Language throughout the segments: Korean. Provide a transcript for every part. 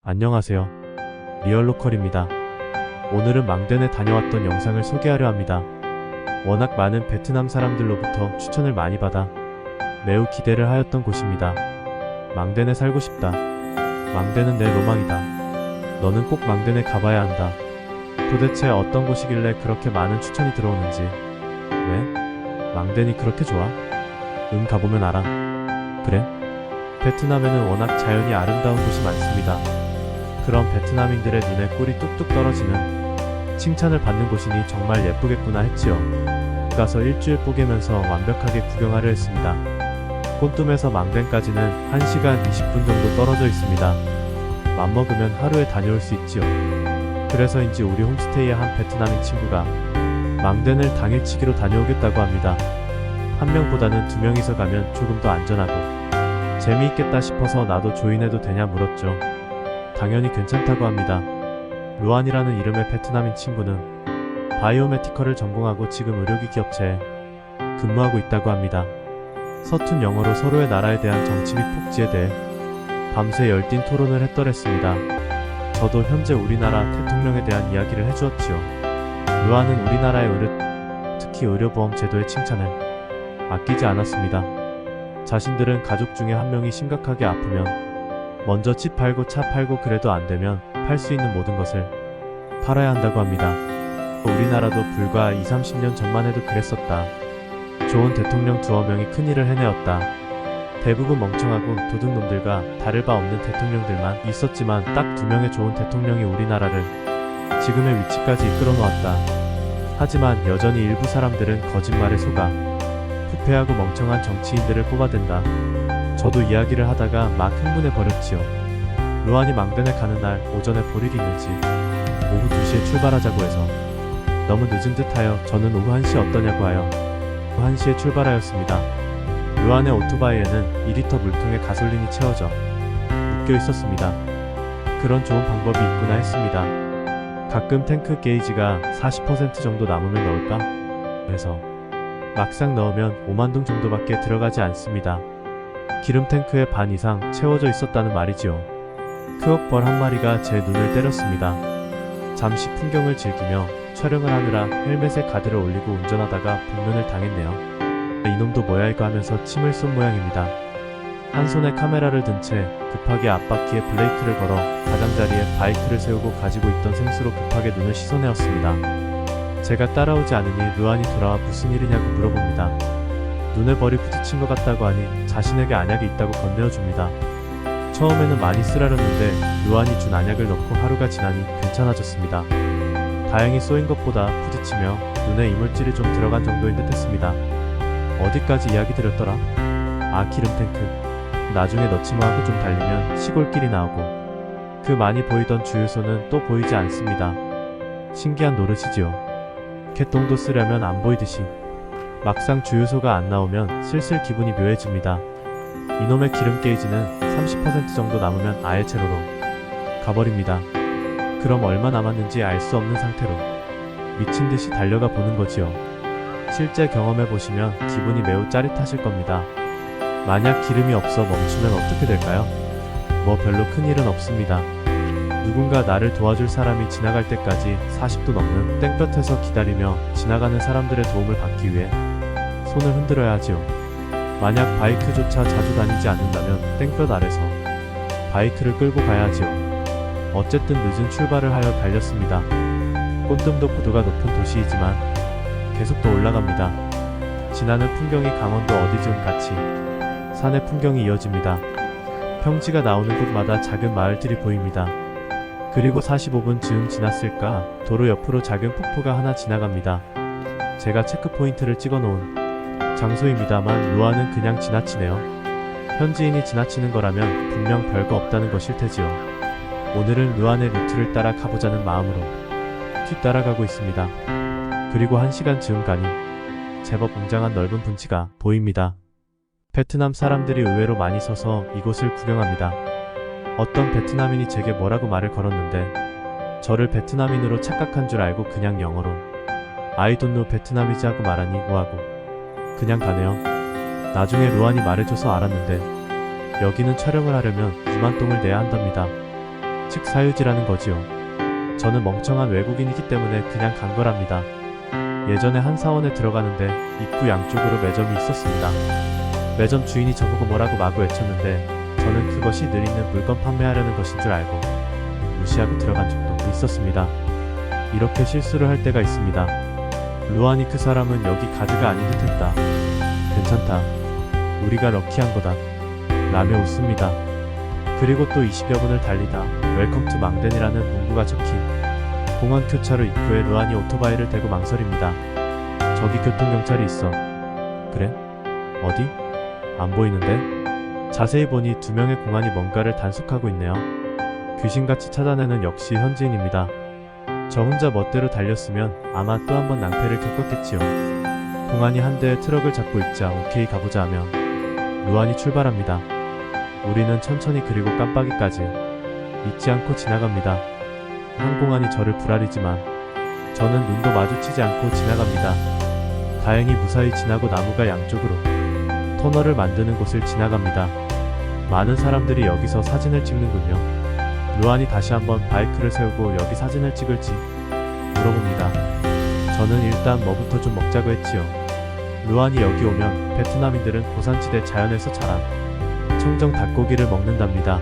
안녕하세요. 리얼로컬입니다. 오늘은 망덴에 다녀왔던 영상을 소개하려 합니다. 워낙 많은 베트남 사람들로부터 추천을 많이 받아 매우 기대를 하였던 곳입니다. 망덴에 살고 싶다. 망덴은 내 로망이다. 너는 꼭 망덴에 가봐야 한다. 도대체 어떤 곳이길래 그렇게 많은 추천이 들어오는지. 왜? 망덴이 그렇게 좋아? 가보면 알아. 그래? 베트남에는 워낙 자연이 아름다운 곳이 많습니다. 그런 베트남인들의 눈에 꿀이 뚝뚝 떨어지는 칭찬을 받는 곳이니 정말 예쁘겠구나 했지요. 가서 일주일 뽀개면서 완벽하게 구경하려 했습니다. 꼰tum에서 망덴까지는 1시간 20분 정도 떨어져 있습니다. 맘먹으면 하루에 다녀올 수 있지요. 그래서인지 우리 홈스테이의 한 베트남인 친구가 망덴을 당일치기로 다녀오겠다고 합니다. 한 명보다는 두 명이서 가면 조금 더 안전하고 재미있겠다 싶어서 나도 조인해도 되냐 물었죠. 당연히 괜찮다고 합니다. 루안이라는 이름의 베트남인 친구는 바이오메디컬을 전공하고 지금 의료기기 업체에 근무하고 있다고 합니다. 서툰 영어로 서로의 나라에 대한 정치 및 복지에 대해 밤새 열띤 토론을 했더랬습니다. 저도 현재 우리나라 대통령에 대한 이야기를 해주었지요. 루안은 우리나라의 특히 의료보험 제도의 칭찬을 아끼지 않았습니다. 자신들은 가족 중에 한 명이 심각하게 아프면 먼저 집 팔고 차 팔고 그래도 안되면 팔 수 있는 모든 것을 팔아야 한다고 합니다. 우리나라도 불과 20-30년 전만 해도 그랬었다. 좋은 대통령 두어 명이 큰일을 해내었다. 대부분 멍청하고 도둑놈들과 다를 바 없는 대통령들만 있었지만 딱 2명의 좋은 대통령이 우리나라를 지금의 위치까지 이끌어 놓았다. 하지만 여전히 일부 사람들은 거짓말에 속아 부패하고 멍청한 정치인들을 뽑아댄다. 저도 이야기를 하다가 막 흥분해 버렸지요. 루안이 망덴에 가는 날 오전에 볼 일이 있는지 오후 2시에 출발하자고 해서 너무 늦은 듯하여 저는 오후 1시 어떠냐고 하여 오후 1시에 출발하였습니다. 루안의 오토바이에는 2리터 물통에 가솔린이 채워져 묶여 있었습니다. 그런 좋은 방법이 있구나 했습니다. 가끔 탱크 게이지가 40% 정도 남으면 넣을까? 해서 막상 넣으면 5만동 정도밖에 들어가지 않습니다. 기름 탱크의 반 이상 채워져 있었다는 말이지요. 크옥벌 한 마리가 제 눈을 때렸습니다. 잠시 풍경을 즐기며 촬영을 하느라 헬멧에 가드를 올리고 운전하다가 복면을 당했네요. 이놈도 뭐야 이거 하면서 침을 쏜 모양입니다. 한 손에 카메라를 든 채 급하게 앞바퀴에 브레이크를 걸어 가장자리에 바이크를 세우고 가지고 있던 생수로 급하게 눈을 씻어내었습니다. 제가 따라오지 않으니 루안이 돌아와 무슨 일이냐고 물어봅니다. 눈에 벌이 부딪힌 것 같다고 하니 자신에게 안약이 있다고 건네어줍니다. 처음에는 많이 쓰라렸는데 루안이 준 안약을 넣고 하루가 지나니 괜찮아졌습니다. 다행히 쏘인 것보다 부딪히며 눈에 이물질이 좀 들어간 정도인 듯 했습니다. 어디까지 이야기 드렸더라? 아, 기름 탱크. 나중에 넣지 뭐 하고 좀 달리면 시골길이 나오고 그 많이 보이던 주유소는 또 보이지 않습니다. 신기한 노릇이지요. 개똥도 쓰려면 안 보이듯이 막상 주유소가 안 나오면 슬슬 기분이 묘해집니다. 이놈의 기름 게이지는 30% 정도 남으면 아예 제로로 가버립니다. 그럼 얼마 남았는지 알 수 없는 상태로 미친듯이 달려가 보는 거지요. 실제 경험해보시면 기분이 매우 짜릿하실 겁니다. 만약 기름이 없어 멈추면 어떻게 될까요? 뭐 별로 큰일은 없습니다. 누군가 나를 도와줄 사람이 지나갈 때까지 40도 넘는 땡볕에서 기다리며 지나가는 사람들의 도움을 받기 위해 손을 흔들어야 하지요. 만약 바이크조차 자주 다니지 않는다면 땡볕 아래서 바이크를 끌고 가야 하지요. 어쨌든 늦은 출발을 하여 달렸습니다. 꼰tum도 고도가 높은 도시이지만 계속 더 올라갑니다. 지나는 풍경이 강원도 어디쯤 같이 산의 풍경이 이어집니다. 평지가 나오는 곳마다 작은 마을들이 보입니다. 그리고 45분 즈음 지났을까 도로 옆으로 작은 폭포가 하나 지나갑니다. 제가 체크포인트를 찍어놓은 장소입니다만 루안은 그냥 지나치네요. 현지인이 지나치는 거라면 분명 별거 없다는 것일 테지요. 오늘은 루안의 루트를 따라 가보자는 마음으로 뒤따라가고 있습니다. 그리고 1시간 즈음 가니 제법 웅장한 넓은 분지가 보입니다. 베트남 사람들이 의외로 많이 서서 이곳을 구경합니다. 어떤 베트남인이 제게 뭐라고 말을 걸었는데 저를 베트남인으로 착각한 줄 알고 그냥 영어로 I don't know 베트남이지 하고 말하니 우하고 그냥 가네요. 나중에 루안이 말해줘서 알았는데 여기는 촬영을 하려면 2만 동을 내야 한답니다. 즉 사유지라는 거지요. 저는 멍청한 외국인이기 때문에 그냥 간 거랍니다. 예전에 한 사원에 들어가는데 입구 양쪽으로 매점이 있었습니다. 매점 주인이 저보고 뭐라고 마구 외쳤는데 저는 그것이 늘 있는 물건 판매하려는 것인 줄 알고 무시하고 들어간 적도 있었습니다. 이렇게 실수를 할 때가 있습니다. 루안이 그 사람은 여기 가드가 아닌 듯 했다. 괜찮다. 우리가 럭키한 거다. 라며 웃습니다. 그리고 또 20여 분을 달리다 웰컴 투 망덴이라는 문구가 적힌 공원 교차로 입구에 루안이 오토바이를 대고 망설입니다. 저기 교통경찰이 있어. 그래? 어디? 안 보이는데? 자세히 보니 두 명의 공안이 뭔가를 단속하고 있네요. 귀신같이 찾아내는 역시 현지인입니다. 저 혼자 멋대로 달렸으면 아마 또 한 번 낭패를 겪었겠지요. 공안이 한 대의 트럭을 잡고 있자 오케이 가보자 하며 루안이 출발합니다. 우리는 천천히 그리고 깜빡이까지 잊지 않고 지나갑니다. 한 공안이 저를 불아리지만 저는 눈도 마주치지 않고 지나갑니다. 다행히 무사히 지나고 나무가 양쪽으로 터널을 만드는 곳을 지나갑니다. 많은 사람들이 여기서 사진을 찍는군요. 루안이 다시 한번 바이크를 세우고 여기 사진을 찍을지 물어봅니다. 저는 일단 뭐부터 좀 먹자고 했지요. 루안이 여기 오면 베트남인들은 고산지대 자연에서 자란 청정 닭고기를 먹는답니다.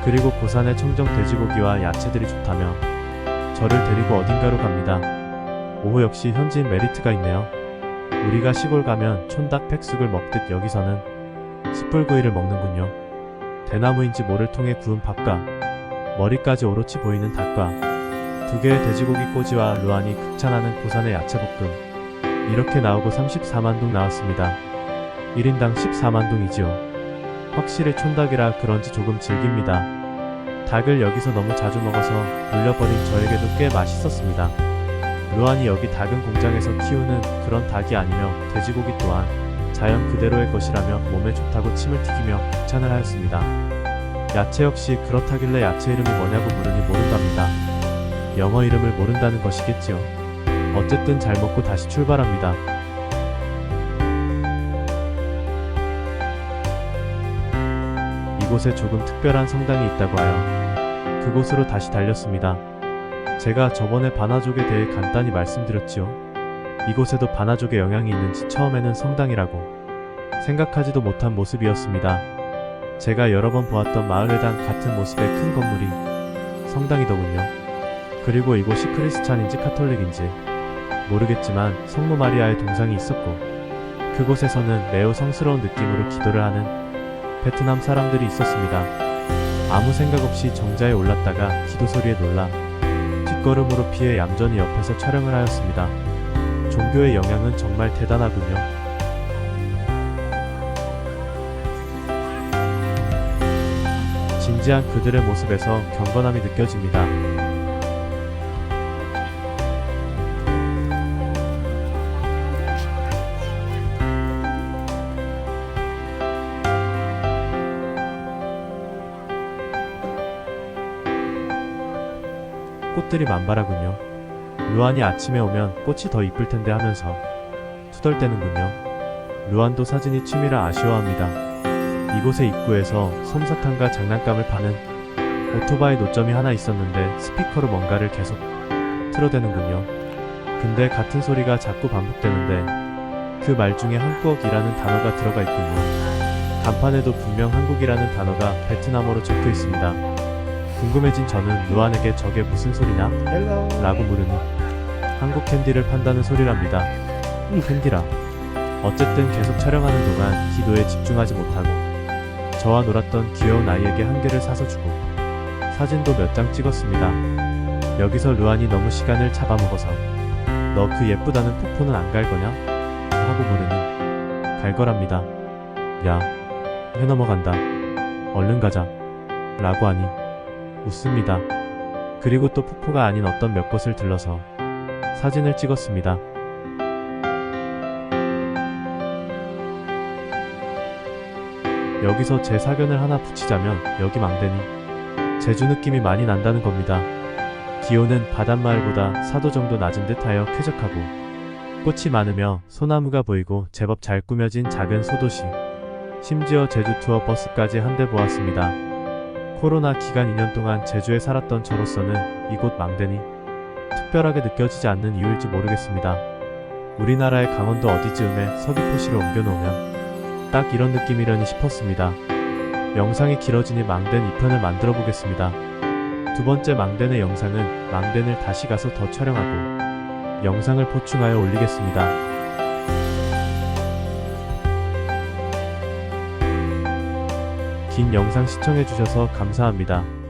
그리고 고산의 청정 돼지고기와 야채들이 좋다며 저를 데리고 어딘가로 갑니다. 오후 역시 현지인 메리트가 있네요. 우리가 시골 가면 촌닭 팩숙을 먹듯 여기서는 숯불구이를 먹는군요. 대나무인지 모를 통에 구운 밥과 머리까지 오롯이 보이는 닭과 두 개의 돼지고기 꼬지와 루안이 극찬하는 고산의 야채볶음. 이렇게 나오고 34만 동 나왔습니다. 1인당 14만 동이지요. 확실히 촌닭이라 그런지 조금 즐깁니다. 닭을 여기서 너무 자주 먹어서 물려버린 저에게도 꽤 맛있었습니다. 루안이 여기 닭은 공장에서 키우는 그런 닭이 아니며 돼지고기 또한 자연 그대로의 것이라며 몸에 좋다고 침을 튀기며 극찬을 하였습니다. 야채 역시 그렇다길래 야채 이름이 뭐냐고 물으니 모른답니다. 영어 이름을 모른다는 것이겠지요. 어쨌든 잘 먹고 다시 출발합니다. 이곳에 조금 특별한 성당이 있다고 하여 그곳으로 다시 달렸습니다. 제가 저번에 바나족에 대해 간단히 말씀드렸지요. 이곳에도 바나족의 영향이 있는지 처음에는 성당이라고 생각하지도 못한 모습이었습니다. 제가 여러 번 보았던 마을회당 같은 모습의 큰 건물이 성당이더군요. 그리고 이곳이 크리스찬인지 카톨릭인지 모르겠지만 성모 마리아의 동상이 있었고 그곳에서는 매우 성스러운 느낌으로 기도를 하는 베트남 사람들이 있었습니다. 아무 생각 없이 정자에 올랐다가 기도 소리에 놀라 뒷걸음으로 피해 얌전히 옆에서 촬영을 하였습니다. 종교의 영향은 정말 대단하군요. 진지한 그들의 모습에서 경건함이 느껴집니다. 꽃들이 만발하군요. 루안이 아침에 오면 꽃이 더 이쁠 텐데 하면서 투덜대는군요. 루안도 사진이 취미라 아쉬워합니다. 이곳의 입구에서 솜사탕과 장난감을 파는 오토바이 노점이 하나 있었는데 스피커로 뭔가를 계속 틀어대는군요. 근데 같은 소리가 자꾸 반복되는데 그 말 중에 한국이라는 단어가 들어가 있군요. 간판에도 분명 한국이라는 단어가 베트남어로 적혀 있습니다. 궁금해진 저는 루안에게 저게 무슨 소리냐? 라고 물으니 한국 캔디를 판다는 소리랍니다. 캔디라. 어쨌든 계속 촬영하는 동안 기도에 집중하지 못하고 저와 놀았던 귀여운 아이에게 한 개를 사서 주고 사진도 몇 장 찍었습니다. 여기서 루안이 너무 시간을 잡아먹어서 너 그 예쁘다는 폭포는 안 갈 거냐? 하고 물으니 갈 거랍니다. 야, 회 넘어간다. 얼른 가자. 라고 하니 웃습니다. 그리고 또 폭포가 아닌 어떤 몇 곳을 들러서 사진을 찍었습니다. 여기서 제 사견을 하나 붙이자면 여기 망대니 제주 느낌이 많이 난다는 겁니다. 기온은 바닷마을보다 4도 정도 낮은 듯하여 쾌적하고 꽃이 많으며 소나무가 보이고 제법 잘 꾸며진 작은 소도시. 심지어 제주 투어 버스까지 한 대 보았습니다. 코로나 기간 2년 동안 제주에 살았던 저로서는 이곳 망대니 특별하게 느껴지지 않는 이유일지 모르겠습니다. 우리나라의 강원도 어디쯤에 서귀포시를 옮겨놓으면 딱 이런 느낌이려니 싶었습니다. 영상이 길어지니 망덴 2편을 만들어 보겠습니다. 두 번째 망덴의 영상은 망덴을 다시 가서 더 촬영하고 영상을 보충하여 올리겠습니다. 긴 영상 시청해주셔서 감사합니다.